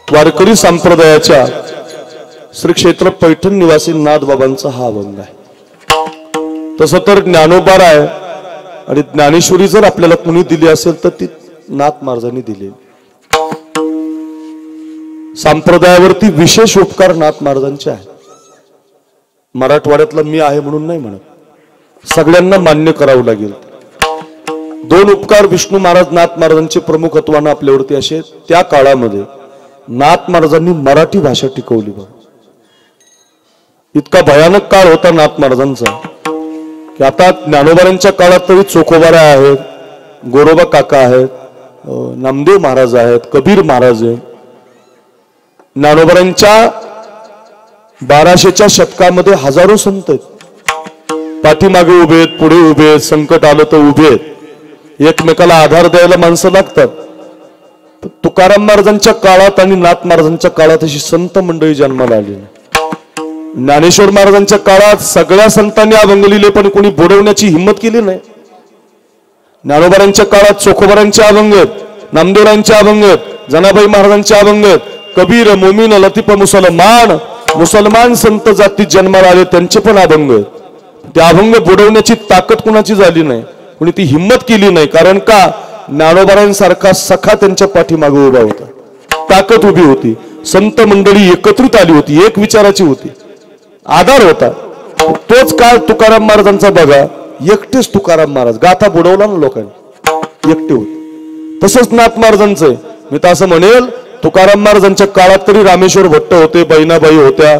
वारकरी संप्रदायाच्या श्री क्षेत्र पैठण निवासी नाथबाबांचा हा अभंग आहे। तसं तर ज्ञानोबा आहे आणि ज्ञानेश्वरी जर आपल्याला कुणी दिली असेल तर ती नाथ महाराजांनी दिली। संप्रदायावरती विशेष उपकार नाथ महाराजांचे आहे। मराठवाड्यातला मी आहे म्हणून नाही म्हणत, सगळ्यांना मान्य करावं लागेल। दोन उपकार विष्णू महाराज नाथ महाराजांचे प्रमुखत्वाने आपल्यावरती असे, त्या काळामध्ये नाथ महाराजांनी मराठी भाषा टिकवली बघ। इतका भयानक काळ होता नाथ महाराजांचा की आता ज्ञानोबांच्या काळात तरी चोखोबारा आहेत, गोरोबा काका आहेत, नामदेव महाराज आहेत, कबीर महाराज आहेत। ज्ञानोबांच्या 1200च्या शतकामध्ये हजारो संत आहेत, पाठीमागे उभे आहेत, पुढे उभे आहेत, संकट आलं तर उभे आहेत, एकमेकाला आधार द्यायला माणसं लागतात। तुकाराम महाराजांच्या काळात आणि नाथ महाराजांच्या काळात अशी संत मंडळी जन्माला आली। ज्ञानेश्वर महाराजांच्या काळात सगळ्या संतांनी अभंग लिहिले पण कोणी बुडवण्याची हिंमत केली नाही। ज्ञानोबांच्या काळात चोखोबारांचे अभंग आहेत, नामदेवरांचे अभंग आहेत, जनाबाई महाराजांचे अभंग आहेत, कबीर मोमीन लतीफ मुसलमान संत जातीत जन्माला आले त्यांचे पण अभंग आहेत। ते अभंग बुडवण्याची ताकद कुणाची झाली नाही, कोणी ती हिंमत केली नाही। कारण का, ज्ञानोबांसारखा सखा त्यांच्या पाठीमागे उभा होता, ताकद उभी होती, संत मंडळी एकत्रित आली होती, एक विचाराची होती, आधार होता। तोच काळ तुकाराम महाराजांचा बघा, एकटेच तुकाराम महाराज, गाथा बुडवला ना लोकांनी, एकटे होते। तसंच नाथ महाराजांचं आहे। मी तर असं म्हणेल, तुकाराम महाराजांच्या काळात तरी रामेश्वर भट्ट होते, बहिणाबाई होत्या,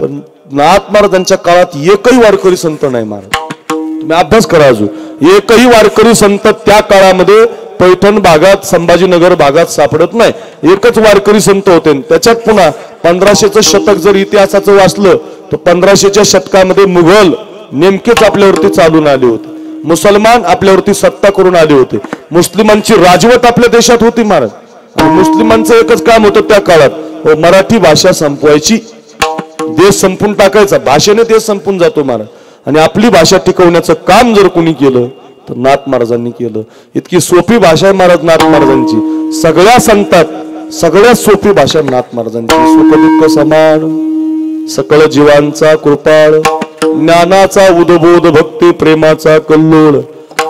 पण नाथ महाराजांच्या काळात एकही वारकरी संत नाही महाराज। तुम्ही अभ्यास करा, अजून एकही वारकरी संत त्या काळामध्ये पैठण भागात, संभाजीनगर भागात सापडत नाही। एकच वारकरी संत होते। त्याच्यात पुन्हा 1500चं शतक जर इतिहासाचं वाचलं तर 1500च्या शतकामध्ये मुघल नेमकेच आपल्यावरती चालून आले होते, मुसलमान आपल्यावरती सत्ता करून आले होते, मुस्लिमांची राजवट आपल्या देशात होती महाराज। आणि मुस्लिमांचं एकच काम होतं त्या काळात, मराठी भाषा संपवायची, देश संपून टाकायचा, भाषेने देश संपून जातो महाराज। आणि आपली भाषा टिकवण्याचं काम जर कोणी केलं तर नाथ महाराजांनी केलं। इतकी सोपी भाषा आहे महाराज नाथ महाराजांची, सगळ्या संतात सगळ्यात सोपी भाषा नाथ महाराजांची। सुख दुःख समान, सकळ जीवांचा कृपाळ, ज्ञानाचा उद्बोध, भक्ती प्रेमाचा कल्लोळ,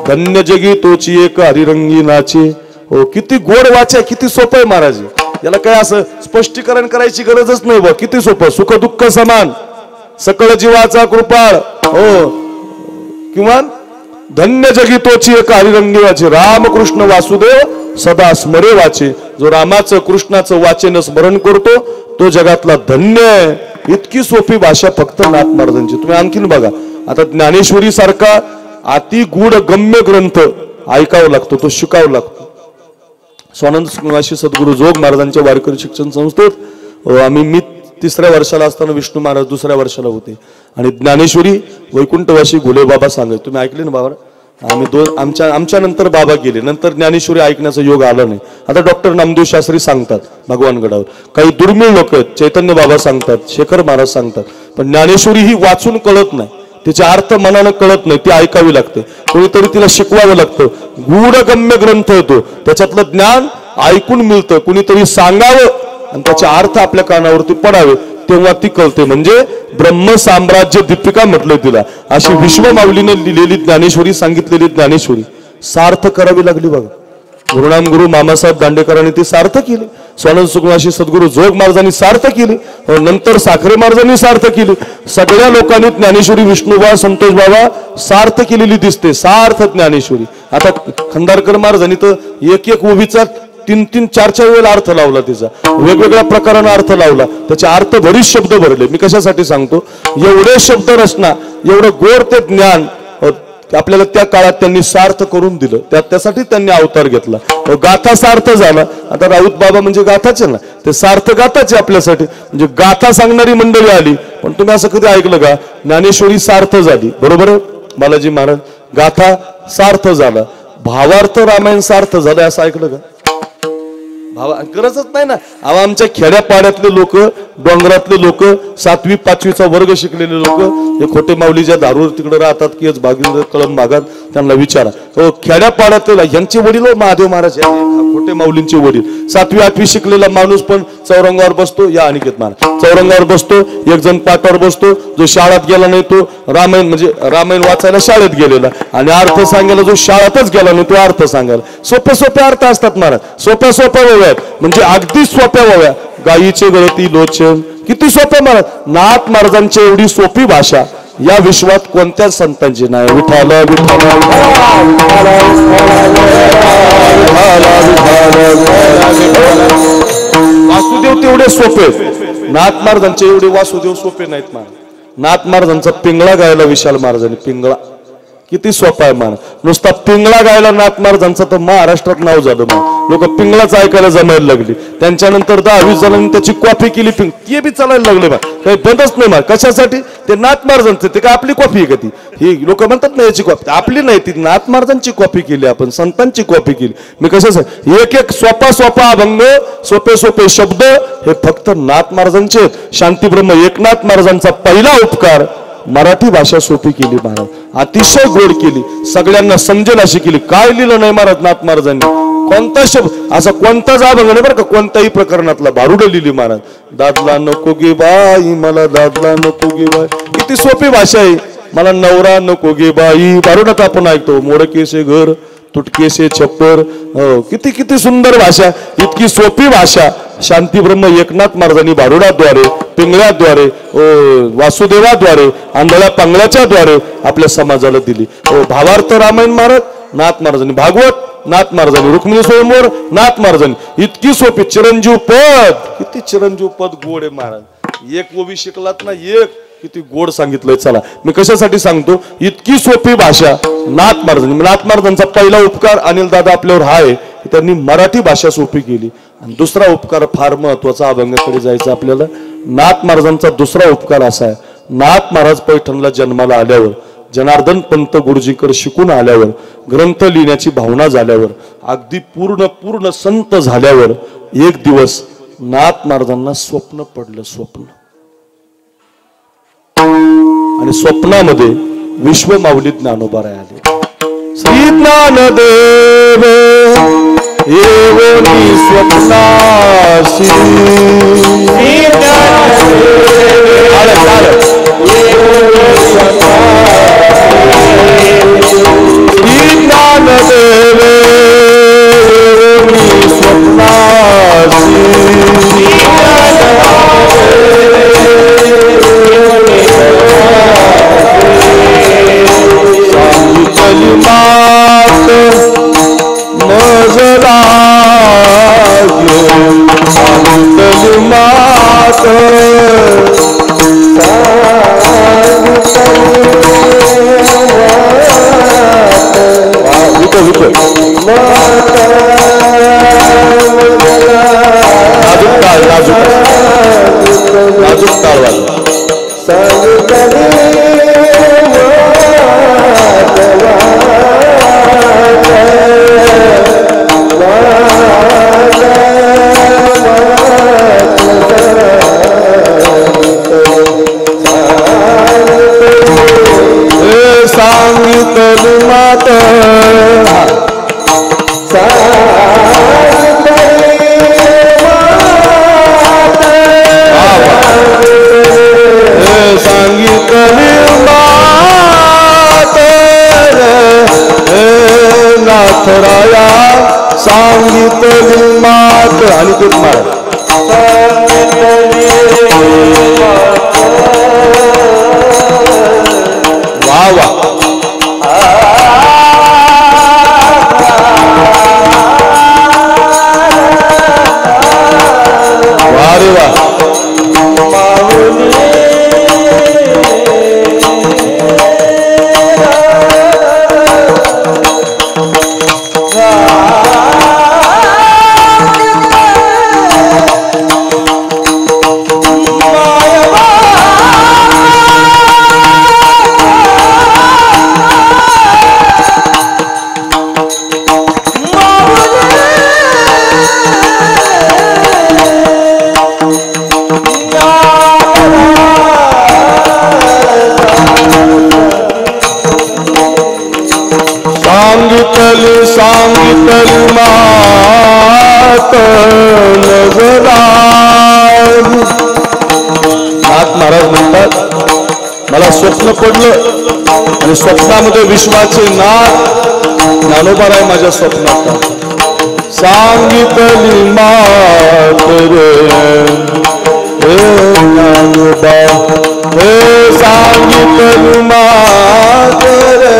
धन्य जगी तोची एक हरिरंगी नाचे। हो, किती गोड वाचा, किती सोपं आहे महाराज, याला काय असं स्पष्टीकरण करायची गरजच नाही बा, किती सोपं। सुख दुःख समान, सकळ जीवाचा कृपाळ, हो, किंवा धन्य जगी तोची एक हरिरंगी वाचे, रामकृष्ण वासुदेव सदा स्मरे वाचे। जो रामाचं कृष्णाचं वाचेनं स्मरण करतो तो जगातला धन्य आहे। इतकी सोपी भाषा फक्त नाथ महाराजांची। तुम्ही आणखीन बघा, आता ज्ञानेश्वरी सारखा अति गूढ गम्य ग्रंथ ऐकावा लागतो, तो शिकावा लागतो। स्वानंद निवासी सद्गुरू जोग महाराजांच्या वारकरी शिक्षण संस्थेत मी 3ऱ्या वर्षाला असताना विष्णू महाराज 2ऱ्या वर्षाला होते। आणि ज्ञानेश्वरी वैकुंठवासी घोले बाबा सांगत, तुम्ही ऐकले ना बाबा, आम्ही आमच्या नंतर बाबा गेले, नंतर ज्ञानेश्वरी ऐकण्याचा योग आला नाही। आता डॉक्टर नामदेव शास्त्री सांगतात भगवानगडावर, काही दुर्मिळ लोक आहेत, चैतन्य बाबा सांगतात, शेखर महाराज सांगतात, पण ज्ञानेश्वरी ही वाचून कळत नाही, तिचे अर्थ मनानं कळत नाही, ती ऐकावी लागते, कोणीतरी तिला शिकवावं लागतं। गूढगम्य ग्रंथ येतो, त्याच्यातलं ज्ञान ऐकून मिळतं, कुणीतरी सांगावं आणि त्याचे अर्थ आपल्या कानावरती पडावे, तेव्हा ती कळते। म्हणजे ब्रह्म साम्राज्य दीपिका म्हटलं तिला, अशी विश्वमाऊलीने लिहिलेली ज्ञानेश्वरी, सांगितलेली ज्ञानेश्वरी सार्थ करावी लागली बघा। गुरुनाम गुरु मामासाहेब दांडेकरांनी ती सार्थ केली, स्वानंद सुखवासी सद्गुरू जोग महाराजांनी सार्थ केली, नंतर साखरे महाराजांनी सार्थ केली। सगळ्या लोकांनी ज्ञानेश्वरी, विष्णुबा, संतोष बाबा सार्थ केलेली दिसते, सार्थ ज्ञानेश्वरी। आता खंडारकर महाराजांनी तर एक उभीचा 3-3, 4-4 वेळा अर्थ लावला, तिचा वेगवेगळ्या प्रकाराने अर्थ लावला, त्याचे अर्थ बरीच शब्द भरले। मी कशासाठी सांगतो, एवढे शब्द रचना, एवढं गोड ते ज्ञान आपल्याला त्या काळात त्यांनी सार्थ करून दिलं, त्यासाठी त्यांनी अवतार घेतला। गाथा सार्थ झाला। आता राऊत बाबा म्हणजे गाथाचे ना, ते सार्थ गाथाचे आपल्यासाठी, म्हणजे गाथा सांगणारी मंडळी आली। पण तुम्ही असं कधी ऐकलं का, ज्ञानेश्वरी सार्थ झाली, बरोबर आहे बालाजी महाराज, गाथा सार्थ झाला, भावार्थ रामायण सार्थ झालं असं ऐकलं का? भावा गरजच नाही ना. आमच्या खेड्यापाड्यातले लोक, डोंगरातले लोक, 7वी 5वीचा वर्ग शिकलेले लोक हे खोटे माऊलीच्या दारूवर तिकडे राहतात की बागेत कळंब भागात, त्यांना विचारा. खेड्यापाड्यातले यांचे वडील महादेव महाराज, खोटे माऊलींचे वडील, 7वी 8वी शिकलेला माणूस पण चौरंगावर बसतो. या अनिकेत महाराज चौरंगावर बसतो, एक जण पाटावर बसतो, जो शाळेत गेला नाही तो रामायण म्हणजे रामायण वाचायला शाळेत गेलेला, आणि अर्थ सांगायला जो शाळेतच गेला नाही तो अर्थ सांगायला. सोपे सोपे अर्थ असतात महाराज, सोप्या सोप्या वव्या, म्हणजे अगदी सोप्या वव्या. गायीचे गळती लोचन किती सोपे महाराज. नाथ महाराजांची एवढी सोपी भाषा या विश्वात कोणत्याच संतांची नाही. विठाला विठाला वासुदेव तेवढे सोपे, नाथ महाराजांचे एवढे वासुदेव सोपे नाहीत महाराज. नाथ महाराजांचा पिंगळा गायला विशाल महाराजांनी, पिंगळा किती सोपा आहे महाराज. नुसता पिंगळा गायला नाथ महाराजांचं तर महाराष्ट्रात नाव झालं. लोक पिंगळाच ऐकायला जमायला लागली. त्यांच्यानंतर 10-20 जणांनी त्याची कॉपी केली, ते बी चालायला लागले. काही बंदच नाही महाराज. कशासाठी? ते नाथ महाराजांचं, ते काय आपली कॉपी आहे का ती? ही लोक म्हणतात ना याची कॉपी आपली नाही, ती नाथ महाराजांची कॉपी केली आपण, संतांची कॉपी केली. मी कशासाठी? एक एक सोपा सोपा अभंग, सोपे सोपे शब्द हे फक्त नाथ महाराजांचे. शांतीब्रह्म एकनाथ महाराजांचा पहिला उपकार मराठी भाषा सोपी केली महाराज, अतिशय गोड केली, सगळ्यांना समजेल अशी केली. काय लिहिलं नाही महाराज नाथ महाराजांनी? कोणता शब्द असा कोणताच अभंग नाही बरं का, कोणत्याही प्रकरणातला. भारुड लिहिली महाराज, दादला नको गे बाई मला, दादला नको गे बाई. किती सोपी भाषा आहे. मला नवरा नको गे बाई, भारुडात आपण ऐकतो, मोडकेसे घर तुटकेसे छप्पर. हो, किती किती सुंदर भाषा, इतकी सोपी भाषा शांतीब्रह्म एकनाथ महाराजांनी भारुडाद्वारे, पिंगळ्याद्वारे, वासुदेवाद्वारे, आंधळ्या पांगळ्याच्या द्वारे आपल्या समाजाला दिली. भावार्थ रामायण महाराज नाथ महाराजांनी, भागवत नाथ महाराजांनी, रुक्मिणी स्वयंवर नाथ महाराजांनी. इतकी सोपी. चिरंजीव पद, किती चिरंजीव पद गोड आहे महाराज. एक ओवी शिकलात ना, एक किती गोड सांगितलंय. चला मी कशासाठी सांगतो, इतकी सोपी भाषा नाथ महाराजांनी. नाथ महाराजांचा पहिला उपकार अनिल दादा आपल्यावर हा आहे, त्यांनी मराठी भाषा सोपी केली. आणि दुसरा उपकार फार महत्वाचा, अभंगाकडे जायचं आपल्याला. नाथ महाराजांचा दुसरा उपकार असा आहे, नाथ महाराज पैठणला जन्माला आल्यावर, जनार्दन पंत गुरुजींकडे शिकून आल्यावर, ग्रंथ लिहिण्याची भावना झाल्यावर, अगदी पूर्ण संत झाल्यावर, एक दिवस नाथ महाराजांना स्वप्न पडलं. स्वप्न, आणि स्वप्नामध्ये विश्व माऊली ज्ञानोबा आले. श्री ज्ञानदेव येवोनी स्वप्नासी, श्री ज्ञानदेव येवोनी स्वप्नासी, मात मजला मात नाजूक ताळवाला सांगितलं मात नाथराया सांगितली मात. आणि ते वा वा वा रे वा. पडलं आणि स्वप्नामध्ये विश्वाचे नाथ ज्ञानोबा आहे माझ्या स्वप्नात. सांगितली मात रे ज्ञानोबा, हे सांगितली मात रे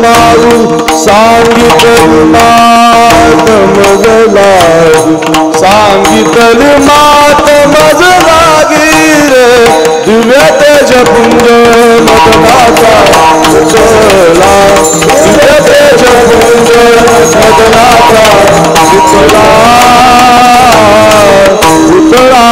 मारू, सांगितली मात मज लागी, सांगितली मात मज लागी रे, दिव्य तेज पुंज मदनाचा उचला, दिव्य तेज पुंज मदनाचा उचला उचला.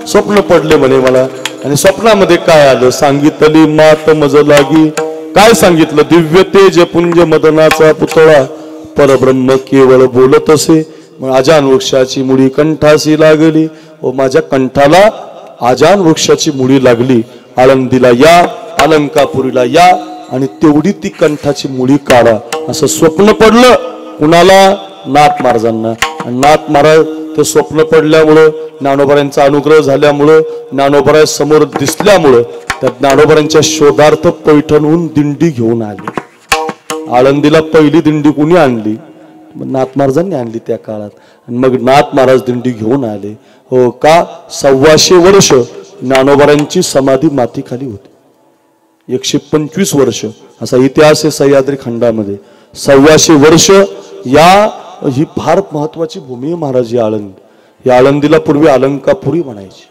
स्वप्न पडले म्हणे मला आणि स्वप्नामध्ये काय आलं, सांगितली मात मज लागी. काय सांगितलं, दिव्य तेज पुंज मदनाचा पुतळा परब्रह्म केवळ बोलत असे. मग आजान वृक्षाची मुळी कंठासी लागली व माझ्या कंठाला आजान वृक्षाची मुळी लागली. आळंदीला या, अलंकापुरीला या आणि तेवढी ती कंठाची मुळी काढा, असं स्वप्न पडलं. कुणाला? नाथ महाराजांना. आणि नाथ महाराज ते स्वप्न पडल्यामुळं, ज्ञानोबारांचा अनुग्रह झाल्यामुळं, ज्ञानोबा समोर दिसल्यामुळं त्या ज्ञानोबारांच्या शोधार्थ पैठणहून दिंडी घेऊन आली. आळंदीला पहिली दिंडी कुणी आणली? नाथ महाराजांनी आणली त्या काळात. आणि मग नाथ महाराज दिंडी घेऊन आले. हो का? 125 वर्ष ज्ञानोबारांची समाधी मातीखाली होती. 125 वर्ष असा इतिहास आहे सह्याद्री खंडामध्ये. 125 वर्ष ही फार महत्वाची भूमी आहे महाराज. ही आळंदी, या आळंदीला पूर्वी अलंकापुरी म्हणायची.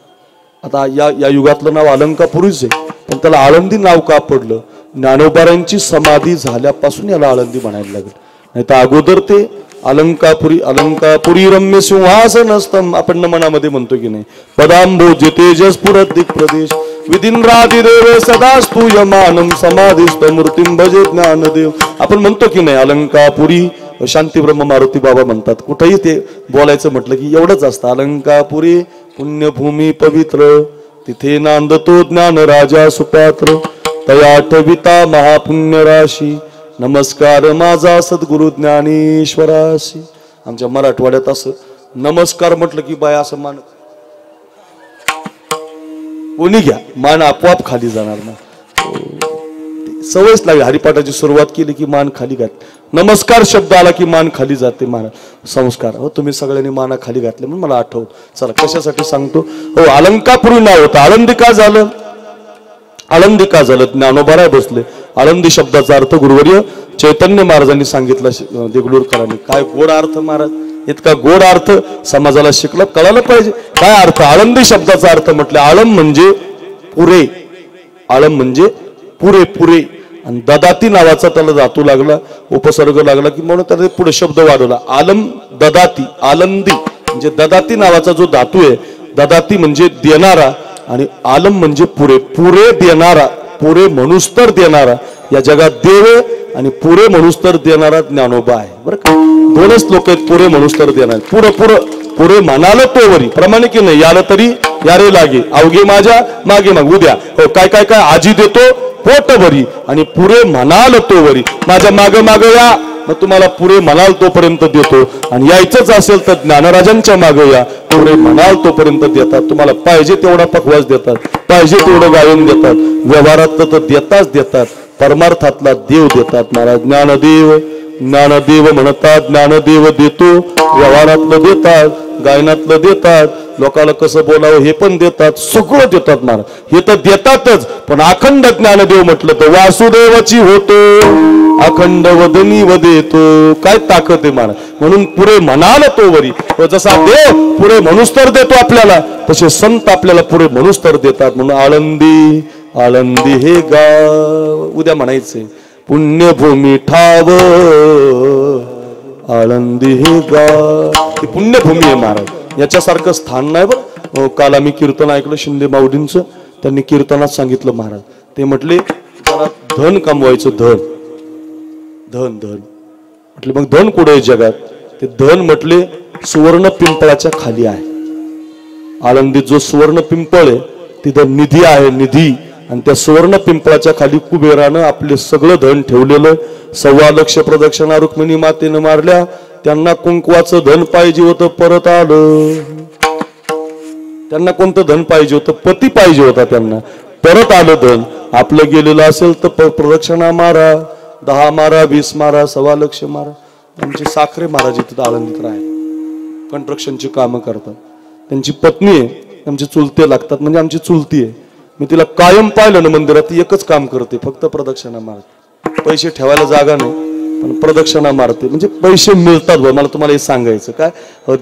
आता या युगातलं नाव अलंकापुरीच आहे, पण त्याला आळंदी नाव का पडलं? ज्ञानोबारांची समाधी झाल्यापासून याला आळंदी म्हणायला लागेल. नाही तर अगोदर ते अलंकापुरी, अलंकापुरी रम्य सिंहासनस्थम आपण मनामध्ये म्हणतो की नाही. पदांबोज तेजस पुरदिक प्रदेश विधिंद्रादिदेव सदा स्तूयमानम समाधिस्थ मूर्तिं भजे ज्ञानदेव. आपण म्हणतो की नाही अलंकापुरी. शांती ब्रह्म मारुती बाबा म्हणतात, कुठेही ते बोलायचं म्हटलं की एवढंच असतं. अलंकापुरी पुण्यभूमी पवित्र, तिथे नांदतो ज्ञान राजा सुपात्र, तया ठविता महापुण्य राशी, नमस्कार माझा सद्गुरु ज्ञानेश्वराशी. आमच्या मराठवाड्यात असं नमस्कार म्हटलं की बाय असं मान कोणी घ्या, मान आपोआप खाली जाणार ना. सवयच लागली. हरिपाठाची सुरुवात केली की मान खाली घात. नमस्कार शब्द आला की मान खाली जाते. मान संस्कार. हो तुम्ही सगळ्यांनी माना खाली घातले म्हणून मला आठवत. चला कशासाठी सांगतो. हो अलंकापुरी नाव होतं. आळंदी का झालं? आळंदी का झालं? ज्ञानोबा बसले. आळंदी शब्दाचा अर्थ गुरुवर्य चैतन्य महाराजांनी सांगितला देगलूरकरांनी. काय गोड अर्थ महाराज, इतका गोड अर्थ समाजाला शिकला कळायला पाहिजे. काय अर्थ? आळंदी शब्दाचा अर्थ म्हटलं आळम म्हणजे पुरे. आळम म्हणजे पुरे पुरे. आणि ददाती नावाचा त्याला धातू लागला, उपसर्ग लागला की म्हणून त्याने पुढे शब्द वाढवला. आलम ददाती, आलंदी म्हणजे ददाती नावाचा जो धातू आहे. ददाती म्हणजे देणारा आणि आलम म्हणजे पुरे. पुरे देणारा, पुरे म्हणूस तर देणारा. या जगात देव आहे आणि पुरे म्हणूस तर देणारा ज्ञानोबा आहे. बरं का? दोनच लोक आहेत पुरे म्हणूस तर देणार. पुरं पुरं पुरे म्हणाल तोवरी प्रमाणे की नाही याला तरी यारे लागे, अवघे माझ्या मागे माग उद्या. हो काय काय काय आजी देतो पोट भरी आणि पुरे म्हणाल तोवरी. माझ्या माग माग या, मग तुम्हाला पुरे म्हणाल तोपर्यंत देतो. आणि यायचंच असेल तर ज्ञानराजांच्या मागे या, पुरे म्हणाल तोपर्यंत देतात. तुम्हाला पाहिजे तेवढा पकवास देतात, पाहिजे तेवढं गायन देतात. व्यवहारात तर देताच देतात, परमार्थातला देव देतात महाराज. ज्ञानदेव ज्ञानदेव म्हणतात, ज्ञानदेव देतो. व्यवहारातलं देतात, गायनातलं देतात, लोकांना कसं बोलावं हे पण देतात, सगळं देतात महाराज. हे तर देतातच, पण अखंड ज्ञानदेव म्हटलं तर वासुदेवाची होतो, अखंड वदनी वदेतो. काय ताकद आहे महाराज. म्हणून पुरे म्हणाल तो वरी. जसा देव पुरे म्हणूस तर देतो आपल्याला, तसे संत आपल्याला पुरे म्हणूस तर देतात. म्हणून आळंदी आळंदी हे गाव उद्या म्हणायचंय. पुण्यभूमी ठाव आळंदी हे गाव. ही पुण्यभूमी आहे महाराज. याच्यासारखं स्थान नाही बरं. काल आम्ही कीर्तन ऐकलं शिंदे माऊलींचं. त्यांनी कीर्तनात सांगितलं महाराज. ते म्हटले जरा धन कमवायचं. धन धन धन म्हटले मग धन कुठे आहे जगात? ते धन म्हटले सुवर्ण पिंपळाच्या खाली आहे. आळंदीत जो सुवर्ण पिंपळ आहे तिथं निधी आहे, निधी. आणि त्या सुवर्ण पिंपळाच्या खाली कुबेरानं आपले सगळं धन ठेवलेलं. 1.25 लाख प्रदक्षिणा रुक्मिणी मातेनं मारल्या. त्यांना कुंकवाचं धन पाहिजे होतं, परत आलं. त्यांना कोणतं धन पाहिजे होतं? पती पाहिजे होता त्यांना. परत आलं धन. आपलं गेलेलं असेल तर प्रदक्षिणा मारा, 10 मारा, 20 मारा, 1.25 लाख मारा. आमचे साखरे महाराज इथं आळंदीत राहिले, कंस्ट्रक्शनची कामं करतात. त्यांची पत्नी आहे, आमची चुलते लागतात, म्हणजे आमची चुलती आहे. मी तिला कायम पाहिलं ना मंदिरात, ती एकच काम करते, फक्त प्रदक्षिणा मारते. पैसे ठेवायला जागा नाही पण प्रदक्षिणा मारते, म्हणजे पैसे मिळतात. मला तुम्हाला हे सांगायचं काय,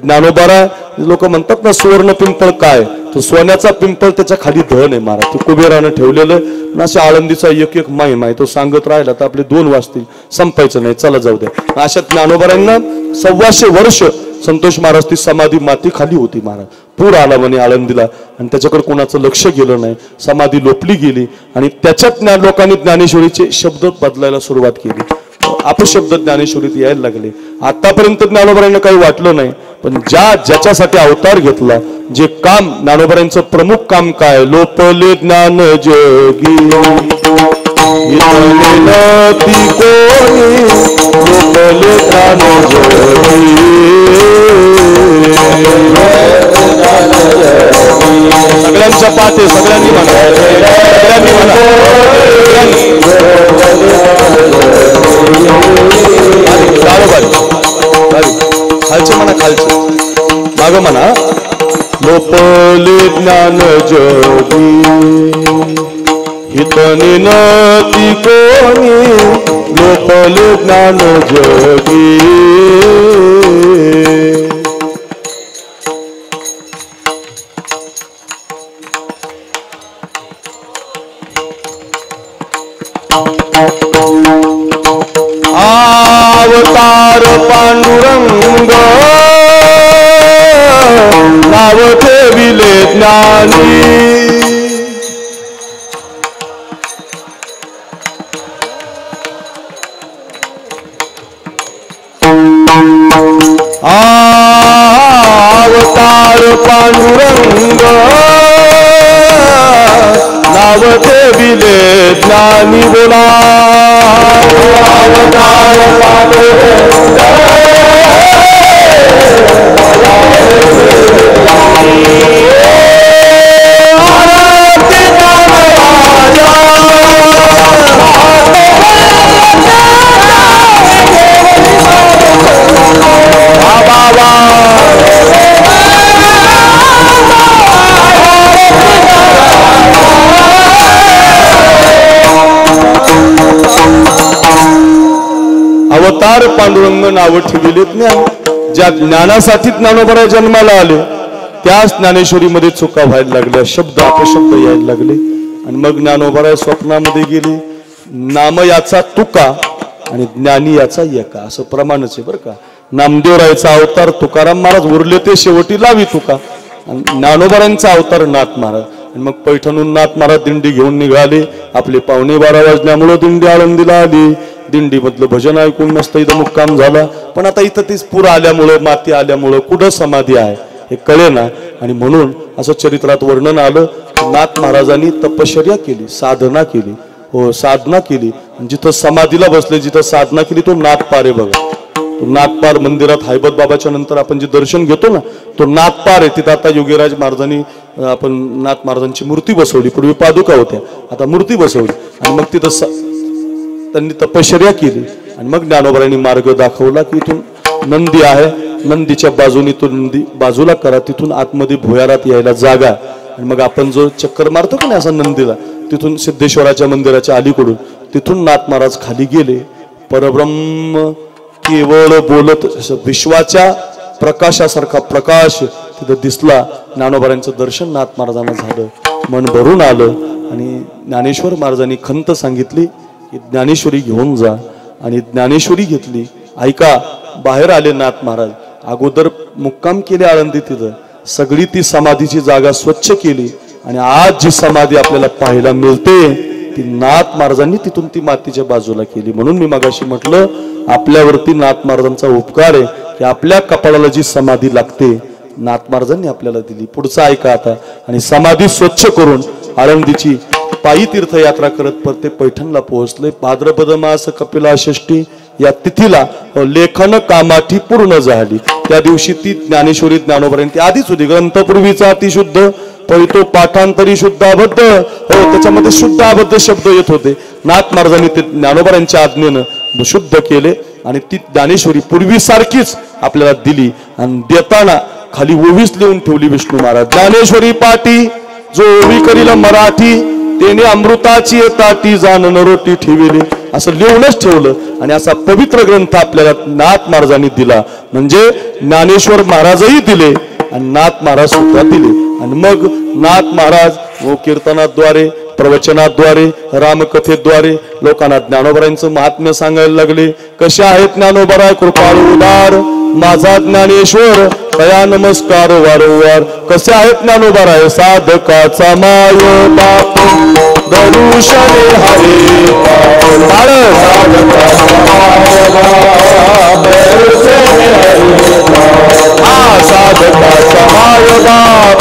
ज्ञानोबारा लोक म्हणतात ना सुवर्ण पिंपळ काय, तो सोन्याचा पिंपळ, त्याच्या खाली धन आहे महाराज. ते कुबेरानं ठेवलेलं. अशा आळंदीचा एक एक महिमा आहे, तो सांगत राहिला तर आपले 2 वाजतील, संपायचं नाही. चला जाऊ द्या. अशा ज्ञानोबारांना 125 वर्ष संतोष महाराज ती समाधी माती खाली होती महाराज. पूर आला म्हणे आळंदीला आणि त्याच्याकडे कोणाचं लक्ष गेलं नाही, समाधी लोपली गेली आणि त्याच्यात लोकांनी ज्ञानेश्वरीचे शब्द बदलायला सुरुवात केली. अपशब्द ज्ञानेश्वरीत यायला लागले. आतापर्यंत ज्ञानोबारांना काही वाटलं नाही, पण ज्याच्यासाठी अवतार घेतला, जे काम ज्ञानोबारांचं प्रमुख काम काय, लोपले ज्ञान जोगी ती कोणी, लोपले ज्ञान जोगी. सगळ्यांच्या पाते सगळ्यांनी म्हणा, सगळ्यांनी म्हणा. खालचे म्हणा, खालचे माग म्हणा. लोपले ज्ञान जोगी हितनी नती कोणी, लोपले ज्ञान जोगी. अवतार पांडुरंग नाव ठेविले ज्ञानी, अवतार पांडुरंग नाव ठेविले ज्ञानी. बोला अवतार पांडुरंग अवतार पांडुरंग नाव ठेवले ज्ञान. ज्या ज्ञानासाठी ज्ञानोबा जन्माला आले त्याच ज्ञानेश्वरीमध्ये चुका व्हायला लागल्या, शब्द अपशब्द यायला लागले आणि मग ज्ञानोबा स्वप्नामध्ये गेले. नाम याचा तुका आणि ज्ञानी याचा एका, असं प्रमाणच आहे बरं का. नामदेवरायचा अवतार तुकाराम महाराज, उरले ते शेवटी लावी तुका. ज्ञानोबारांचा अवतार नाथ महाराज. आणि मग पैठणहून नाथ महाराज दिंडी घेऊन निघाले. आपले 11:15 वाजल्यामुळं दिंडी आळंदीला आली. दिंडी मधलं भजन ऐकून मस्त इथं मुक्काम झाला. पण आता इथं तीच पूर आल्यामुळं, माती आल्यामुळं कुठं समाधी आहे हे कळे ना. आणि म्हणून असं चरित्रात वर्णन आलं, नाथ महाराजांनी तपश्चर्या केली, साधना केली. हो, साधना केली. जिथं समाधीला बसले, जिथं साधना केली तो नाथपार आहे बघा. तो नाथपार मंदिरात हैबत बाबाच्या नंतर आपण जे दर्शन घेतो ना, तो नाथपार आहे. तिथं आता योगीराज महाराजांनी आपण नाथ महाराजांची मूर्ती बसवली. पूर्वी पादुका होत्या, आता मूर्ती बसवली. आणि मग तिथं त्यांनी तपश्चर्या केली आणि मग ज्ञानोबारांनी मार्ग दाखवला की इथून नंदी आहे, नंदीच्या बाजूने तो नंदी बाजूला करा, तिथून आतमध्ये भुयारात यायला जागा. आणि मग आपण जो चक्कर मारतो का नाही असा नंदीला, तिथून सिद्धेश्वराच्या मंदिराच्या अलीकडून तिथून नाथ महाराज खाली गेले. परब्रह्म केवळ बोलत, विश्वाच्या प्रकाशासारखा प्रकाश तिथं दिसला. ज्ञानोबारांचं दर्शन नाथ महाराजांना झालं, मन भरून आलं. आणि ज्ञानेश्वर महाराजांनी खंत सांगितली की ज्ञानेश्वरी घेऊन जा. आणि ज्ञानेश्वरी घेतली. ऐका, बाहेर आले नाथ महाराज, अगोदर मुक्काम केले आळंदी, तिथं सगळी ती समाधीची जागा स्वच्छ केली. आणि आज जी समाधी आपल्याला पाहायला मिळते ती नाथ महाराजांनी तिथून ती मातीच्या बाजूला केली. म्हणून मी मगाशी म्हटलं, आपल्यावरती नाथ महाराजांचा उपकार आहे की आपल्या कपाळाला जी समाधी लागते नाथ महाराजांनी आपल्याला दिली. पुढचं ऐका आता. आणि समाधी स्वच्छ करून आळंदीची पायी तीर्थयात्रा करत परत ते पैठणला पोहोचले. भाद्रपद मास कपिला षष्ठी या तिथीला लेखन कामाठी पूर्ण झाली. त्या दिवशी ती ज्ञानेश्वरी ज्ञानोबांची आधीच होती. ग्रंथपूर्वीचा अतिशुद्ध तो पाठांतरी शुद्ध अबद्ध त्याच्यामध्ये शुद्ध अबद्ध शब्द येत होते. नाथ महाराजांनी ते ज्ञानोबांच्या आज्ञेनं शुद्ध केले आणि ती ज्ञानेश्वरी पूर्वीसारखीच आपल्याला दिली. आणि देताना खाली ओवीच लिहून ठेवली विष्णू महाराज. ज्ञानेश्वरी पाठी जो ओवी करील मराठी तेने अमृताची ताटी जाण नरोटी ठेवली असं लिहूनच ठेवलं. आणि असा पवित्र ग्रंथ आपल्याला नाथ महाराजांनी दिला. म्हणजे ज्ञानेश्वर महाराजही दिले आणि नाथ महाराज सुद्धा दिले. आणि मग नाथ महाराज कीर्तनाद्वारे प्रवचनाद्वारे रामकथेद्वारे लोकांना ज्ञानोबरांचं महात्म्य सांगायला लागले. कशा आहेत ज्ञानोबरा कृपाळू उदार माझा ज्ञानेश्वर कया नमस्कार वारंवार. कसे आहेत ज्ञानोबराय साधकाचा माय बाप दरुशने हरे साधकाचा माय बाप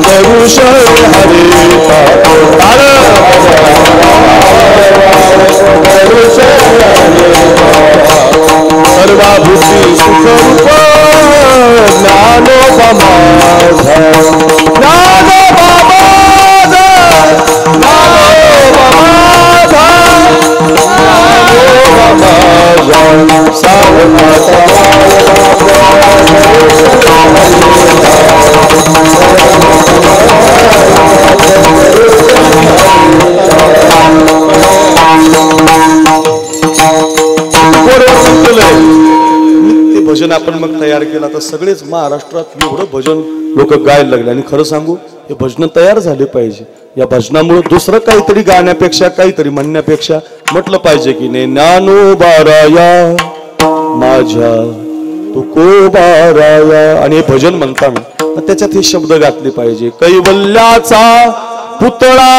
दरुशने हरे सर्वाभूती सुखरूप ज्ञानोबा माझा ज्ञानोबा माझा ज्ञानोबा माझा ज्ञानोबा माझा साधकाचा भजन आपण मग तयार केला तर सगळेच महाराष्ट्रात एवढं भजन लोक गायला लागले. आणि खरं सांगू हे भजन तयार झाले पाहिजे. या भजनामुळे दुसरं काहीतरी गाण्यापेक्षा काहीतरी म्हणण्यापेक्षा म्हटलं पाहिजे की नाही ज्ञानोबाराया माझ्या तुकोबाराया. आणि हे भजन म्हणताना त्याच्यात हे शब्द घातले पाहिजे. कैवल्याचा पुतळा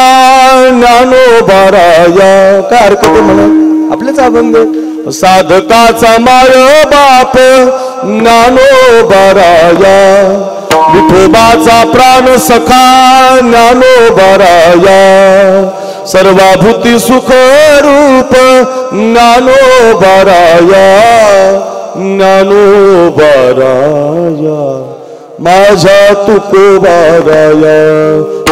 ज्ञानोबाराया काय हरकत आहे म्हणा आपलेच अभंग. साधकाचा माय बाप ज्ञानोबाराया विठोबाचा प्राण सखा ज्ञानोबाराया सर्वाभूती सुख रूप ज्ञानोबाराया ज्ञानोबाराया माझ्या तुकोबाराया.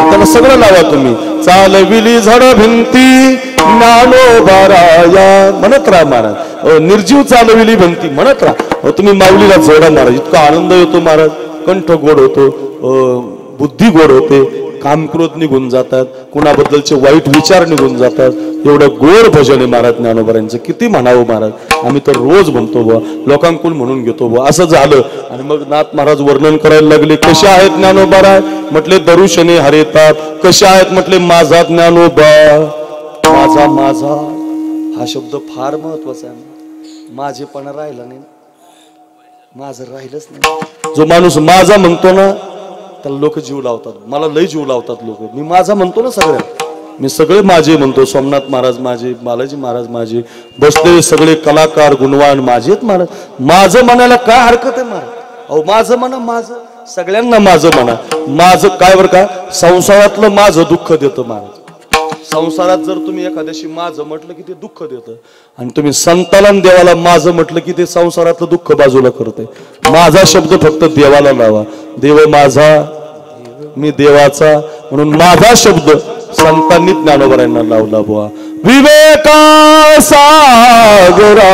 त्याला सगळं लावा तुम्ही. चालविली झड भिंती ज्ञानोबाराया म्हणत राहा महाराज. निर्जीव चालविली भिंती म्हणत राहा. तुम्ही माऊलीला जोडा महाराज. इतका आनंद येतो महाराज. कंठ गोड होतो, बुद्धी गोड होते, काम क्रोध निघून जातात, कुणाबद्दलचे वाईट विचार निघून जातात. एवढं गोड भजन आहे महाराज ज्ञानोबांचं. किती म्हणावं महाराज. आम्ही तर रोज म्हणतो बुवा लोकांकडून म्हणून घेतो बुवा. असं झालं. आणि मग नाथ महाराज वर्णन करायला लागले. कशा आहेत ज्ञानोबाराय म्हटले दरुशने हरेतात. कशा आहेत म्हटले माझा ज्ञानोबा. माझा माझा हा शब्द फार महत्वाचा आहे. माझेपणा राहिला नाही, माझं राहिलंच नाही. जो माणूस माझा म्हणतो ना त्याला लोक जीव लावतात. मला लय जीव लावतात लोक. मी माझा म्हणतो ना सगळ्या, मी सगळे माझे म्हणतो. सोमनाथ महाराज माझे, बालाजी महाराज माझे, बसलेले सगळे कलाकार गुणवान माझेच महाराज. माझं म्हणायला काय हरकत आहे महाराज. अहो माझं म्हणा, माझं सगळ्यांना माझं म्हणा. माझं काय बरं का संसारातलं माझं दुःख देतं महाराज. संसारात जर तुम्ही एखाद्याशी माझं म्हटलं की ते दुःख देतं. आणि तुम्ही संताला देवाला माझं म्हटलं की ते संसारातलं दुःख बाजूला करते. माझा शब्द फक्त देवाला लावा. देव माझा मी देवाचा म्हणून माझा शब्द संतांनी ज्ञानोबांना लावला बुवा. विवेका सागरा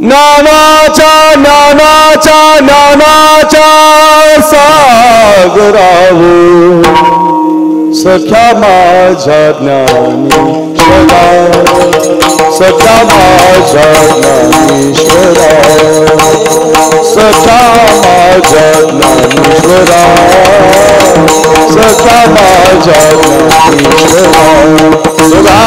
ज्ञानाच्या ज्ञानाच्या ज्ञानाच्या सागराव सख्या माझ्या ज्ञानेश्वरा सख्या माझ्या ज्ञानेश्वरा सख्या माझ्या ज्ञानेश्वरा सख्या माझ्या ज्ञानेश्वरा.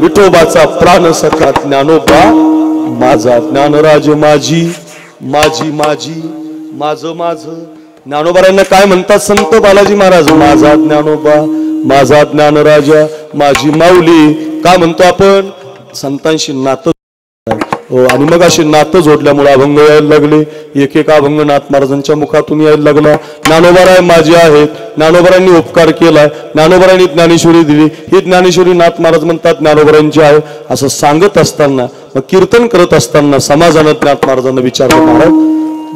विठोबाचा प्राण सखा ज्ञानोबा माझा, ज्ञानराज माझी माझी माझी माझं माझं. ज्ञानोबारांना काय म्हणतात संत बालाजी महाराज? माझा ज्ञानोबा माझा ज्ञानराजा माझी माऊली. का म्हणतो आपण? संतांशी नातं. हो, आणि मग असे नातं जोडल्यामुळे अभंग यायला लागले. एक एक अभंग नाथ महाराजांच्या मुखातून यायला लागला. ज्ञानोबाराय माझे आहेत, ज्ञानोबारांनी उपकार केलाय, ज्ञानोबारांनी ज्ञानेश्वरी दिली, ही ज्ञानेश्वरी नाथ महाराज म्हणतात ज्ञानोबारांची आहे. असं सांगत असताना, मग कीर्तन करत असताना समाजानं नाथ महाराजांना विचारलं, महाराज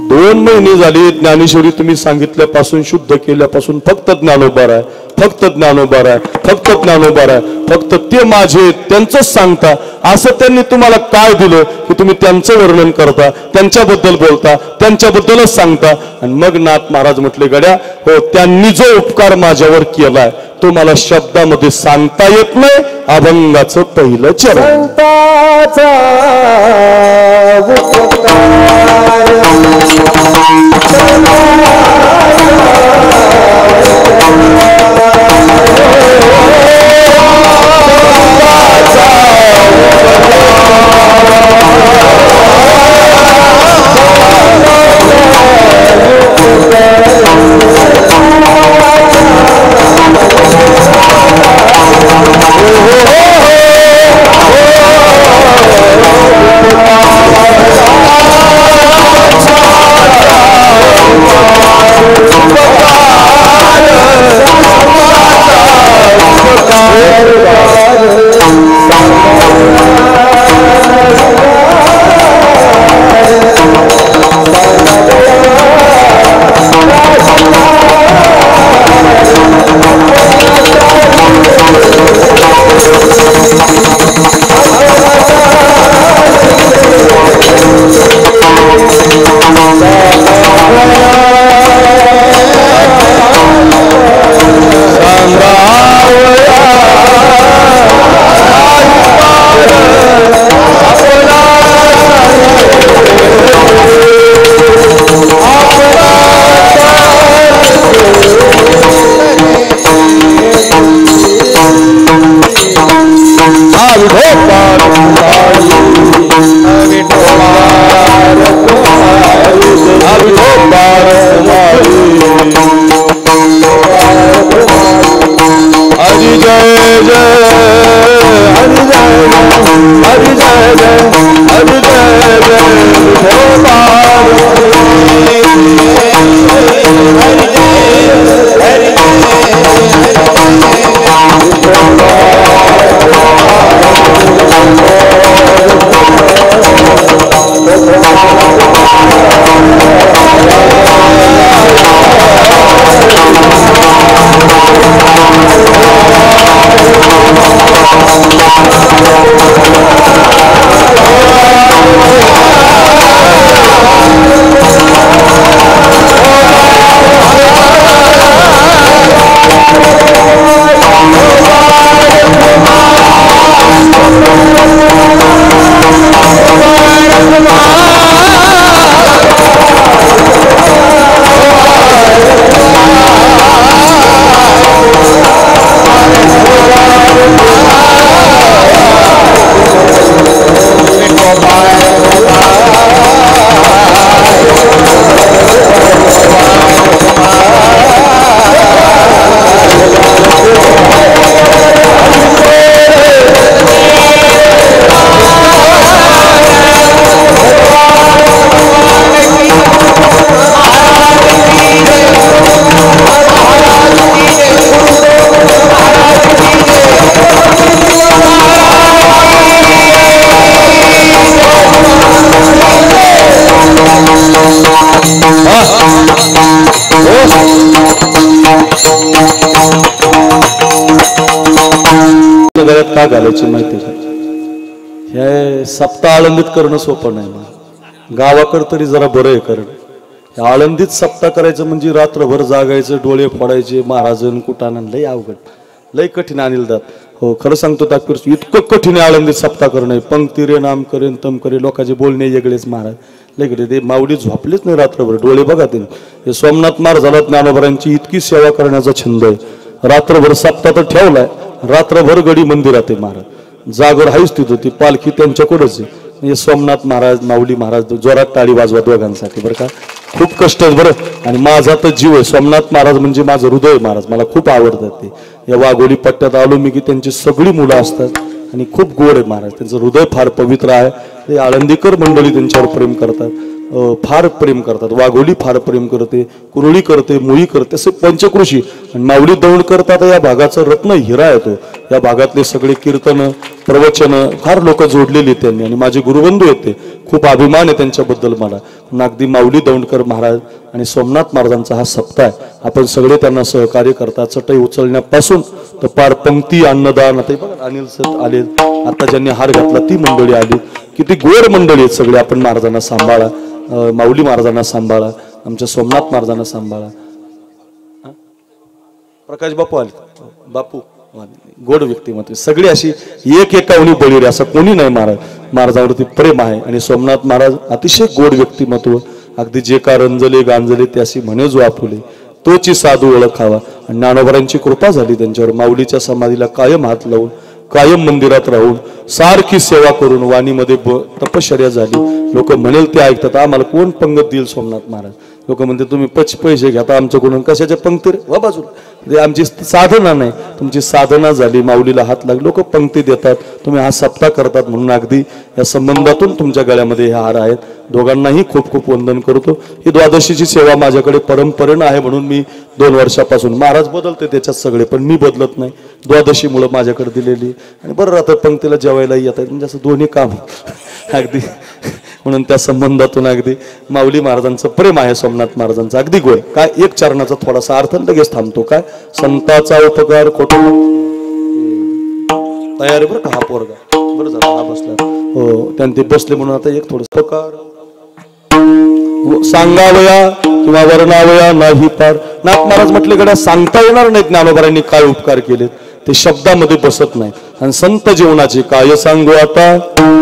2 महिने झाले ज्ञानेश्वरी तुम्ही सांगितल्यापासून, शुद्ध केल्यापासून फक्त ज्ञानोबा आहे, फक्त ज्ञानोबा आहे, फक्त ज्ञानोबा आहे, फक्त ते माझे त्यांचंच सांगता. असं त्यांनी तुम्हाला काय दिलं की तुम्ही त्यांचं वर्णन करता, त्यांच्याबद्दल बोलता, त्यांच्याबद्दलच सांगता? आणि मग नाथ महाराज म्हटले, गड्या हो, त्यांनी जो उपकार माझ्यावर केलाय तो मला शब्दामध्ये सांगता येत नाही. अभंगाचं पहिलं चरण. का घालायची माहिती का? हे सप्ताह आळंदीत करणं सोपं नाही. गावाकडं तरी जरा बरं आहे करणं. आळंदीत सप्ताह करायचं म्हणजे रात्रभर जागायचं, डोळे फोडायचे, महाराजन कुटानं लय अवघड, लय कठीण आणील जात. हो खरं सांगतो तात्पर्य इतकं कठीण आहे आळंदीत सप्ताह करणं. पंक्ती रे नाम करेन तम करे, लोकांचे बोलणे वेगळेच. महाराज लय कडे ते माऊली झोपलेच नाही रात्रभर, डोळे बघा ते. हे सोमनाथ महाराजाला ज्ञानोबारांची इतकी सेवा करण्याचा छंद आहे. रात्रभर सप्ताह तर ठेवलाय, रात्रभर गडी मंदिरात आहे महाराज. जागर आहेच तिथं, ती पालखी त्यांच्याकडेच आहे. म्हणजे सोमनाथ महाराज, माऊली महाराज, जोरात टाळी वाजवा दोघांसाठी बरं का. खूप कष्ट आहे बरं. आणि माझा तर जीव आहे सोमनाथ महाराज, म्हणजे माझं हृदय महाराज, मला खूप आवडतात ते. या वाघोली पट्ट्यात आलो मी की त्यांची सगळी मुलं असतात आणि खूप गोड आहे महाराज, त्यांचं हृदय फार पवित्र आहे. ते आळंदीकर मंडळी त्यांच्यावर प्रेम करतात, फार प्रेम करतात. वाघोली फार प्रेम करते, कुरळी करते, मुळी करते, असे पंचकृषी. आणि माऊली दौंड करतात या भागाचा रत्न हिरा येतो. या भागातले सगळे कीर्तन, प्रवचन फार लोक जोडलेली त्यांनी, आणि माझे गुरुबंधू आहेत ते. खूप अभिमान आहे त्यांच्याबद्दल मला. अगदी माऊली दौंडकर महाराज आणि सोमनाथ महाराजांचा हा सप्ताह आहे. आपण सगळे त्यांना सहकार्य करतात, चटई उचलण्यापासून तर पार पंक्ती, अन्नदान. आता बघा अनिल सर आले, आता ज्यांनी हार घातला ती मंडळी आली. किती गोड मंडळी आहेत सगळे. आपण महाराजांना सांभाळा, माऊली महाराजांना सांभाळा, आमच्या सोमनाथ महाराजांना सांभाळा. प्रकाश बापू आले, बापू गोड व्यक्तिमत्व, सगळी अशी एक एकावणी बळी रे, असं कोणी नाही. महाराजांवरती प्रेम आहे. आणि सोमनाथ महाराज अतिशय गोड व्यक्तिमत्व. अगदी जे का रंजले गांजले ते अशी म्हणे जो आपुले, तोची साधू ओळखावा. आणि ज्ञानोबरांची कृपा झाली त्यांच्यावर. माऊलीच्या समाधीला कायम हात लावून, कायम मंदिरात राहून, सारखी सेवा करून वाणीमध्ये तपश्चर्या झाली. लोक म्हणेल ते ऐकतात. आम्हाला कोण पंगत देईल सोमनाथ महाराज. लोक म्हणते तुम्ही पैसे घेता आमच्याकडून, कशाच्या पंक्ती वा बाजूला, आमची साधना नाही. तुमची साधना झाली, माऊलीला हात लागले, लोक पंक्ती देतात, तुम्ही हा सप्ताह करतात. म्हणून अगदी या संबंधातून तुमच्या गळ्यामध्ये हे हार आहेत. दोघांनाही खूप खूप वंदन करतो. ही द्वादशीची सेवा माझ्याकडे परंपरेनं आहे, म्हणून मी 2 वर्षापासून, महाराज बदलते त्याच्यात सगळे पण मी बदलत नाही. द्वादशीमुळे माझ्याकडे दिलेली. आणि बरं राहतं पंक्तीला जेवायलाही येत आहे, म्हणजे असं दोन्ही काम अगदी. म्हणून त्या संबंधातून अगदी माऊली महाराजांचं प्रेम आहे, सोमनाथ महाराजांचं अगदी गोड. काय एक चरणाचा थोडासा अर्थ लगेच थांबतो. काय संताचा उपकार खोटो तयार बरं का हा पोरगा, बरं झालं हा बसला. हो त्यांनी ते बसले म्हणून आता एक थोडं उपकार सांगावया किंवा वर्णावया नाही पार. नाथ महाराज म्हटले गड्या सांगता येणार नाहीत ज्ञानोबारांनी काय उपकार केलेत, ते शब्दामध्ये बसत नाही. आणि संत जीवनाचे काय सांगू आता,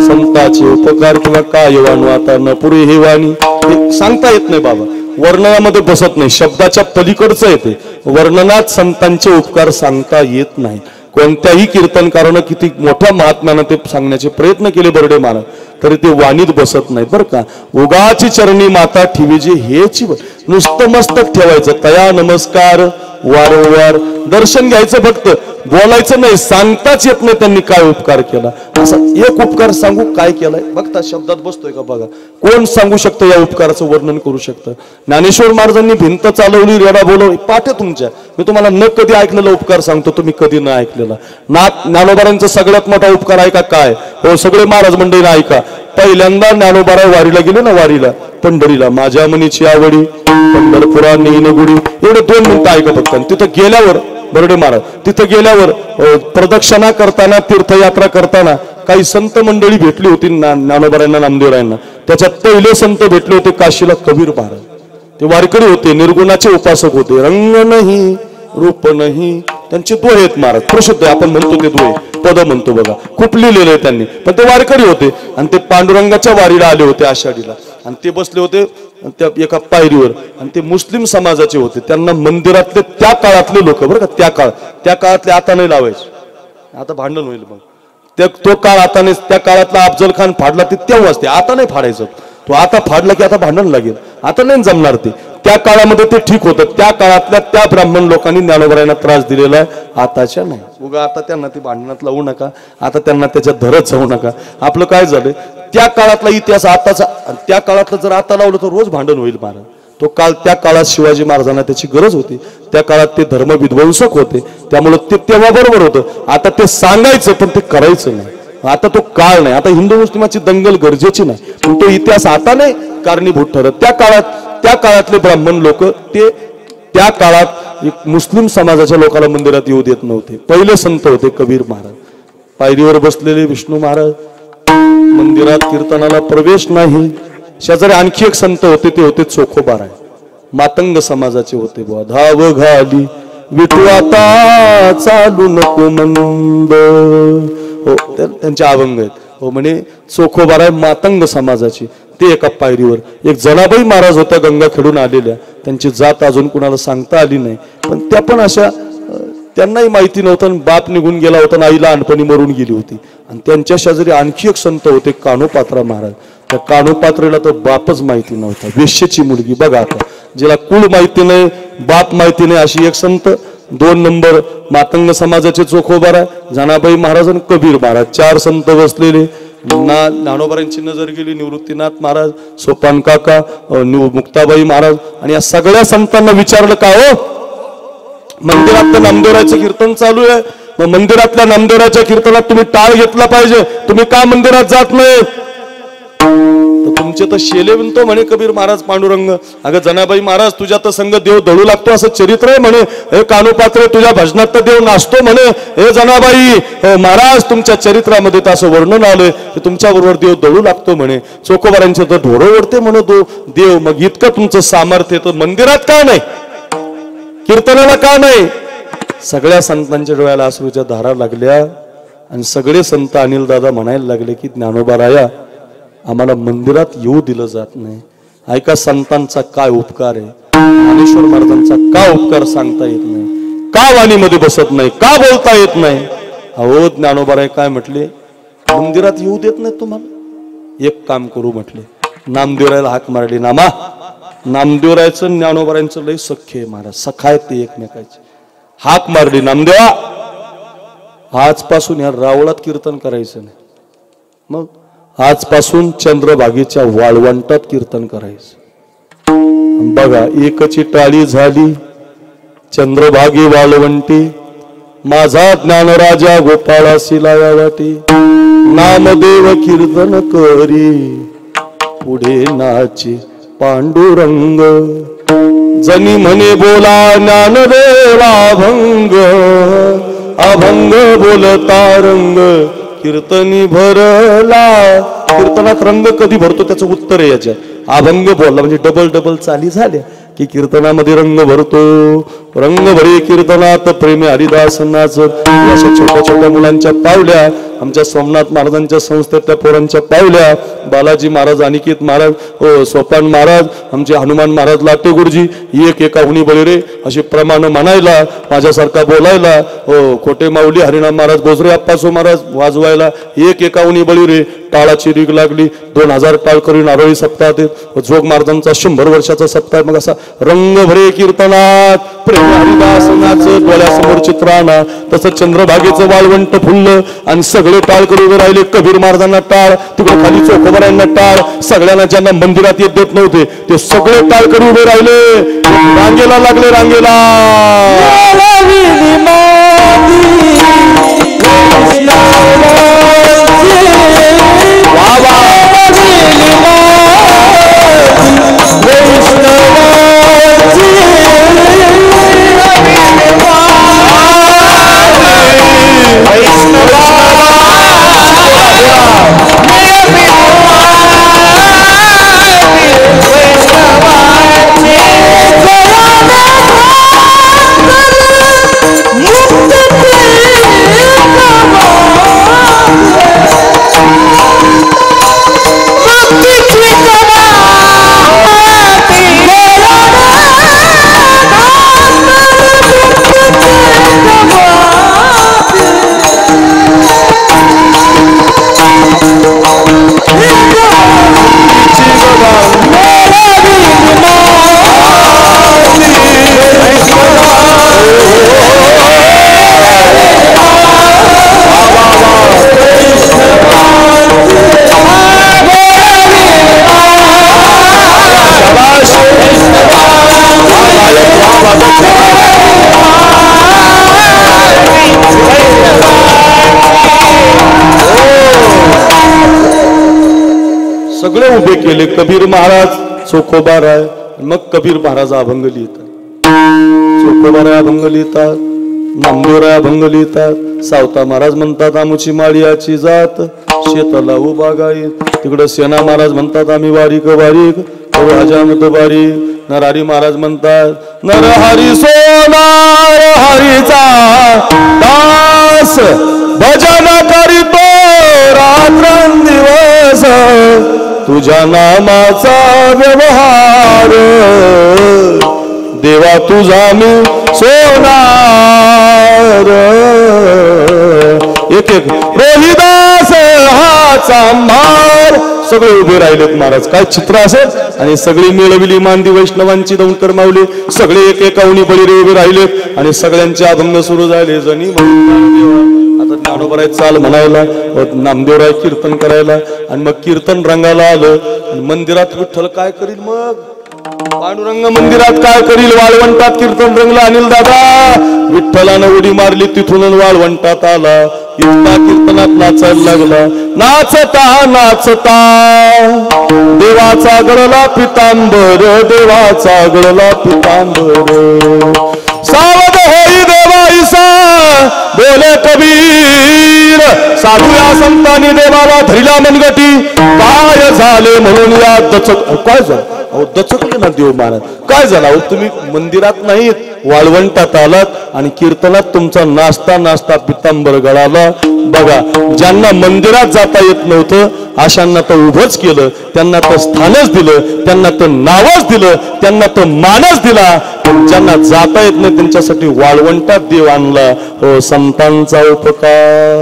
संताचे उपकार किंवा काय वाणू आता, न पुरे हे वाणी, हे सांगता येत नाही बाबा. वर्णनामध्ये बसत नाही, शब्दाच्या पलीकडचं येते. वर्णनात संतांचे उपकार सांगता येत नाही. कोणत्याही कीर्तनकारानं किती मोठ्या महात्म्यानं ते सांगण्याचे प्रयत्न केले बर्डे महाराज, तरी ते वाणीत बसत नाही बरं का. उगाची चरणी माता ठेवी जे हेची, नुसतं मस्तक ठेवायचं, तया नमस्कार वारंवार, दर्शन घ्यायचं फक्त, बोलायचं नाही. सांगताच येत नाही त्यांनी काय उपकार केला. असा एक उपकार सांगू काय केलाय बघता, शब्दात बसतोय का बघा. कोण सांगू शकतं या उपकाराचं वर्णन करू शकतं. ज्ञानेश्वर महाराजांनी भिंत चालवली, रेडा बोलवली, पाठ तुमच्या. मी तुम्हाला न कधी ऐकलेला उपकार सांगतो, तुम्ही कधी न ऐकलेला. ज्ञानोबारांचा सगळ्यात मोठा उपकार आहे का काय, हो सगळे महाराज मंडळीने ऐका. पहिल्यांदा ज्ञानोबाराय वारीला गेले ना, वारीला पंढरीला, माझ्या मनीची आवडी पंढरपुरा नेईन गुडी, एवढे 2 मिनिटं ऐका फक्त. तिथं गेल्यावर बर्डे महाराज, तिथं गेल्यावर प्रदक्षिणा करताना, तीर्थयात्रा करताना काही संत मंडळी भेटली होती ज्ञानोबारायांना, नामदेवरायांना. त्याच्यात पहिले संत भेटले होते काशीला कबीर महाराज. ते वारकरी होते, निर्गुणाचे उपासक होते. रंग नाही रूप नाही, त्यांचे दोहे आहेत महाराज, प्रसिद्ध आपण म्हणतो ते दोहे, पद म्हणतो बघा, खूप लिहिलेले आहे त्यांनी. पण ते वारकरी होते आणि ते पांडुरंगाच्या वारीला आले होते आषाढीला. आणि ते बसले होते त्या एका पायरीवर, आणि ते मुस्लिम समाजाचे होते. त्यांना मंदिरातले त्या काळातले लोक बरं का, त्या काळातले आता नाही लावायचे, आता भांडण होईल मग. तो काळ आता नाही, त्या काळातला अफजल खान फाडला ते तेव्हाच, ते आता नाही फाडायचं. तो आता फाडला की आता भांडण लागेल, आता नाही जमणार ते. त्या काळामध्ये ते ठीक होतं, त्या काळातल्या त्या ब्राह्मण लोकांनी ज्ञानोबारायांना त्रास दिलेला आहे, आताच्या नाही. उगा आता त्यांना ती भांडणात लावू नका, आता त्यांना त्याच्यात धरत जाऊ नका. आपलं काय झालं, त्या काळातला इतिहास आताचा, त्या काळातलं जर आता लावलं तर रोज भांडण होईल महाराज. तो काळ, त्या काळात शिवाजी महाराजांना त्याची गरज होती, त्या काळात ते धर्मविध्वंसक होते, त्यामुळे ते तेव्हा बरोबर होतं. आता ते सांगायचं पण ते करायचं नाही. आता तो काळ नाही, आता हिंदू मुस्लिमाची दंगल गरजेची नाही, पण तो इतिहास आता नाही कारणीभूत ठरत. त्या काळातले ब्राह्मण लोक ते त्या काळात मुस्लिम समाजाच्या लोकांना मंदिरात येऊ देत नव्हते. पहिले संत होते कबीर महाराज, पायरीवर बसलेले विष्णू महाराज, मंदिरात कीर्तनाला प्रवेश नाही. शेजारी आणखी एक संत होते, ते होते चोखोबाराय, मातंग समाजाचे होते. बुवा धाव घाली विठू आता चालू नको मंद, हो त्यांचे अभंग आहेत. हो म्हणे चोखोबाराय मातंग समाजाची. ते एका पायरीवर, एक जनाबाई महाराज होत्या गंगाखेडून आलेल्या, त्यांची जात अजून कुणाला सांगता आली नाही, पण त्या पण अशा त्यांनाही माहिती नव्हतं आणि बाप निघून गेला होता आणि आई लहानपणी मरून गेली होती. आणि त्यांच्या शेजारी आणखी एक संत होते कान्होपात्रा महाराज. त्या कान्होपात्रेला तर बापच माहिती नव्हता, वेश्येची मुलगी. बघा आता, जिला कुळ माहिती नाही, बाप माहिती नाही, अशी एक संत. 2 नंबर मातंग समाजाचे चोखोबार आहे जनाबाई महाराज आणि कबीर महाराज, 4 संत बसलेले. ज्ञानोबारांची नजर गेली निवृत्तीनाथ महाराज, सोपान काका, मुक्ताबाई महाराज. आणि या सगळ्या संतांना विचारलं, का हो मंदिरात नामदेवराचं कीर्तन चालू आहे, मग मंदिरातल्या नामदेवराच्या कीर्तनात तुम्ही टाळ घेतला पाहिजे, तुम्ही का मंदिरात जात नाही? तर तुमचे तर शेले विणतो म्हणे कबीर महाराज पांडुरंग. अगं जनाबाई महाराज, तुझ्या तर संग देव दळू लागतो असं चरित्र आहे म्हणे. हे कान्होपात्रे, तुझ्या भजनात तर देव नाचतो म्हणे. हे जनाबाई महाराज, तुमच्या चरित्रामध्ये तर असं वर्णन आलंय की तुमच्या बरोबर देव दळू लागतो म्हणे. चोखोबारांचे तर ढोरं ओढते म्हणतो देव. मग इतकं तुमचं सामर्थ्य तर मंदिरात का नाही, कीर्तनाला का नाही? सगळ्या संतांच्या डोळ्याला अश्रूच्या धारा लागल्या आणि सगळे संत अनिल दादा म्हणायला लागले की ज्ञानोबा राया, आम्हाला मंदिरात येऊ दिलं जात नाही. ऐका, संतांचा काय उपकार आहे, ज्ञानेश्वर महाराजांचा का उपकार सांगता येत नाही? का वाणीमध्ये बसत नाही, का बोलता येत नाही? अहो ज्ञानोबा राय काय म्हटले, मंदिरात येऊ देत नाही तुम्हाला, एक काम करू म्हटले. नामदेवरायला हाक मारली. नामा, नामदेवरायचं ज्ञानोबारायांचं लय सख्य आहे महाराज, सखा आहेत ते एकमेकाचे. हाक मारली, नामदेवा आजपासून या रावळात कीर्तन करायचं नाही, मग आजपासून चंद्रभागेच्या वाळवंटात कीर्तन करायचं. बघा, एकची टाळी झाली, चंद्रभागी वाळवंटी, माझा ज्ञानराजा गोपाळासी लाया वाटी, नामदेव कीर्तन करी पुढे नाची पांडुरंग, जनी म्हणे बोला ज्ञानदेवा अभंग, अभंग बोलता रंग कीर्तनी भरला. कीर्तनात रंग कधी भरतो त्याचं उत्तर आहे याच्या. अभंग बोलला म्हणजे डबल डबल चाली झाल्या की कीर्तनामध्ये रंग भरतो. रंग भरे कीर्तनात प्रेमी हरिदास नाचत. अशा छोट्या छोट्या मुलांच्या पावल्या, आमच्या सोमनाथ महाराजांच्या संस्थेतल्या पोरांच्या पावल्या, बालाजी महाराज, अनिकेत महाराज, सोपान महाराज, आमचे हनुमान महाराज लाटे गुरुजी, एक एका हुनी बळी रे अशी प्रमाण म्हणायला, माझ्यासारखा बोलायला, खोटे माऊली हरिनाम महाराज, गोजरे अप्पासो महाराज वाजवायला, एक एका हुनी बळी रे. टाळाची रीग लागली, 2000 टाळ करून नारळी सप्ताहात जोग महाराजांचा 100 वर्षाचा सप्ताह. मग असा रंग भरे कीर्तनात प्रेम हरिदास नाचत, डोळ्यासमोर चित्राना. तसं चंद्रभागेचं वाळवंट फुललं आणि सगळे टाळ करून उभे राहिले. कबीर महाराजांना टाळ, तिकडे खाली चोखोबारांना टाळ, सगळ्यांना ज्यांना मंदिरात येत देत नव्हते ते सगळे टाळ करून उभे राहिले, रांगेला लागले, रांगेला. सगळे उभे केले. कबीर महाराज, चोखोबाराय, मग कबीर महाराज अभंग लिहितात, चोखोबाराय अभंग लिहितात, नामदेवराय अभंग लिहितात. सावता महाराज म्हणतात आमुची माळियाची जात, शेताला उभा गाई. तिकडं सेना महाराज म्हणतात आम्ही वारीक वारीक, राजामत बारीक. नरहरी महाराज म्हणतात नरहरी सोनार हरीचा दास, भजन करीतो रात्रंदिवस, तुझ्या नामाचा व्यवहार देवा तुझा मी सोनार एक एक रोहिदास हा चांभार सगळे उभे राहिलेत महाराज. काय चित्र असेल. आणि सगळी मिळविली मांदी वैष्णवांची दौंडकर माऊली सगळे एक एकावणी बळीरे उभे राहिलेत आणि सगळ्यांचे अभंग सुरू झाले. जणी आता ज्ञानोबराय चाल म्हणायला नामदेवराय कीर्तन करायला आणि मग कीर्तन रंगाला आलं आणि मंदिरात विठ्ठल काय करील मग पांडुरंग मंदिरात काय करील. वाळवंटात कीर्तन रंगला अनिल दादा विठ्ठलानं उडी मारली तिथून वाळवंटात आला. इतका कीर्तनात नाचायला लागला. नाचता नाचता देवाचा गळला पितांबर देवाचा गळला पितांबर सावध होई देवाईसा बोले कबीर साधू या संतांनी देवाला धरिला मनगटी काय झाले म्हणून या दचक काय झालं दचकले ना देव महाराज काय झालं अहो तुम्ही मंदिरात नाहीत वाळवंटात आलात आणि कीर्तनात तुमचा नाचता नाचता पितांबर गळाला. बघा ज्यांना मंदिरात जाता येत नव्हतं अशांना तर उभंच केलं त्यांना तर स्थानच दिलं त्यांना तर नावच दिलं त्यांना तर मानच दिला. पण ज्यांना जाता येत नाही त्यांच्यासाठी वाळवंटात देव आणला. हो संतांचा उपकार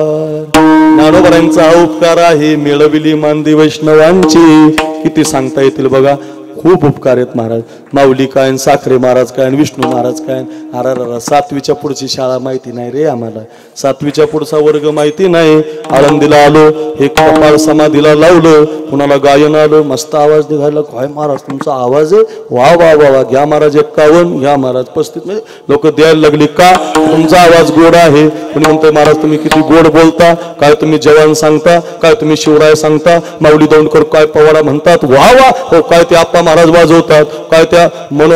ज्ञानोबरांचा उपकार आहे मिळविली मांदी वैष्णवांची किती सांगता येतील बघा. खूप उपकार आहेत महाराज. माऊली काय साखरे महाराज काय विष्णू महाराज काय अरा सातवीच्या पुढची शाळा माहिती नाही रे आम्हाला. सातवीच्या पुढचा वर्ग माहिती नाही. आळंदीला आलो एक कपाळ समाधीला लावलं कुणाला गायन आलं मस्त आवाज निघाला. काय महाराज तुमचा आवाज आहे वा वा वा वा घ्या महाराज 51 घ्या महाराज 35 म्हणजे लोक द्यायला लागली का तुमचा आवाज गोड आहे. कोणी म्हणतोय महाराज तुम्ही किती गोड बोलता काय तुम्ही जवान सांगता काय तुम्ही शिवराय सांगता माऊली दौंडकर काय पवाडा म्हणतात वा वा हो काय ते आप्पा महाराज वाजवतात काय त्या मन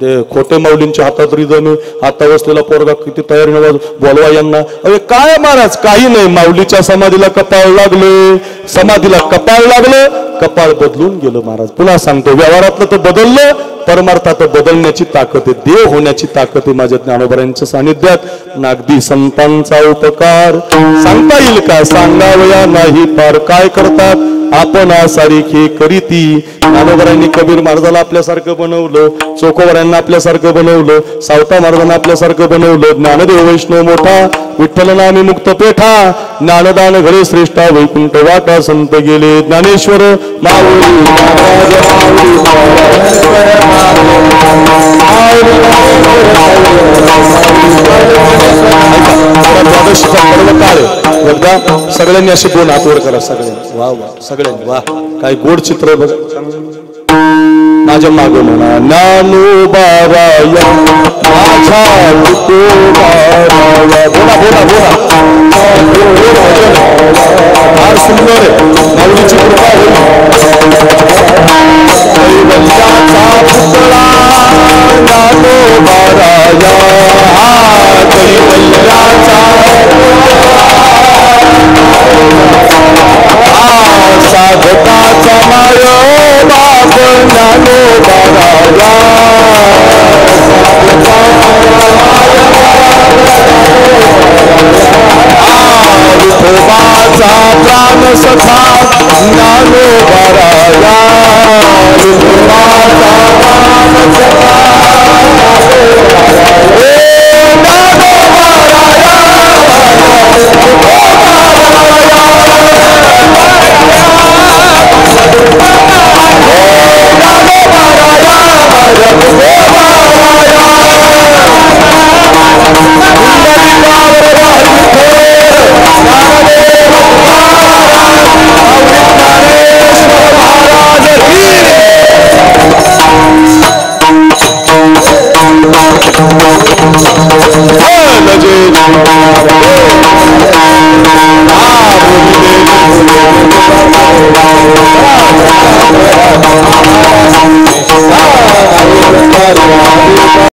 ते खोटे माऊलींच्या हातात रिदम हाता बसलेला पोरगा किती तयारीने बोलवा यांना. अरे काय महाराज काही नाही माऊलीच्या समाधीला कपाळ लागले समाधीला कपाळ लागलं कपाळ बदलून गेलं महाराज. पुन्हा सांगतो व्यवहारातलं तर बदललं परमार्थात बदलण्याची ताकद आहे देव होण्याची ताकद आहे माझ्या ज्ञानोबरांच्या सानिध्यात. नागदी संतांचा उपकार सांगता येईल का सांगावया नाही पार काय करतात आपण सारखी करीती. ज्ञानोबरांनी कबीर महाराजाला आपल्यासारखं बनवलं चोकोबरांना आपल्यासारखं बनवलं सावता महाराजांना आपल्यासारखं बनवलं. ज्ञानदेव वैष्णव मोठा विठ्ठल नामी मुक्त पेठा ज्ञानदान घरे श्रेष्ठा वैकुंठ वाटा संत गेले ज्ञानेश्वर माऊली सगळ्यांनी असे दोन हात वर करा सगळ्यांनी वा वा सगळ्यांनी वा काय गोड चित्र बघ माझ्या माग म्हणा ज्ञानोबाराया माझा तुकोबाराया बोला बोला बोला फार सुंदर आहे माऊलीची कृपा होईल. कैवल्याचा पुतळा ज्ञानोबाराया कैवल्याचा साधकाचा माय बाप ज्ञानोबाराया विठोबाचा प्राण सखा ज्ञानोबाराया विठोबाचा प्राण सखा